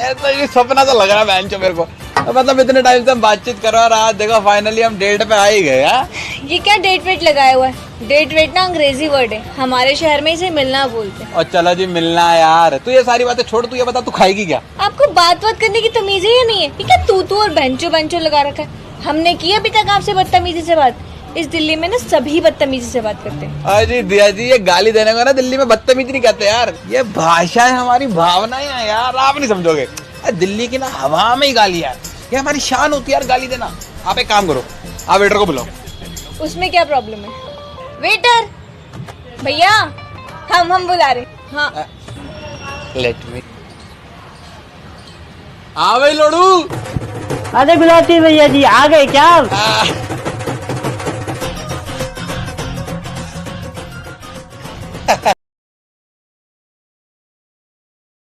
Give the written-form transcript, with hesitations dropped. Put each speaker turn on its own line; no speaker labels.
ऐसा ही सपना तो लग रहा है बेंचो मेरे को। मतलब इतने टाइम से हम बातचीत कर रहे हैं और आज देखो फाइनली हम डेट पे आ ही गए।
ये क्या डेट वेट लगाया हुआ है? डेट वेट ना अंग्रेजी वर्ड है, हमारे शहर में इसे मिलना बोलते हैं।
और चलो जी मिलना है यार। तू ये सारी बातें छोड़, तू ये बता तू खाएगी क्या?
आपको बात करने की तमीज है या नहीं है? ये क्या तू और बेंचो बेंचो लगा रखा है? हमने की अभी तक आपसे बदतमीजी से बात? इस दिल्ली में ना सभी बदतमीजी से बात करते हैं।
अजी दिया जी, ये गाली देने को ना दिल्ली में बदतमीजी नहीं कहते यार, ये भाषा है, हमारी भावनाएं हैं यार, आप नहीं समझोगे। दिल्ली की ना हवा में ही गाली है, ये हमारी शान होती है यार गाली देना। आप एक काम करो, आप वेटर को बुलाओ।
उसमें क्या प्रॉब्लम है? वेटर भैया, हम बुला रहे। हाँ
लेट मी। आ गई लोड़ू।
अरे गुलाटी भैया जी आ गए क्या?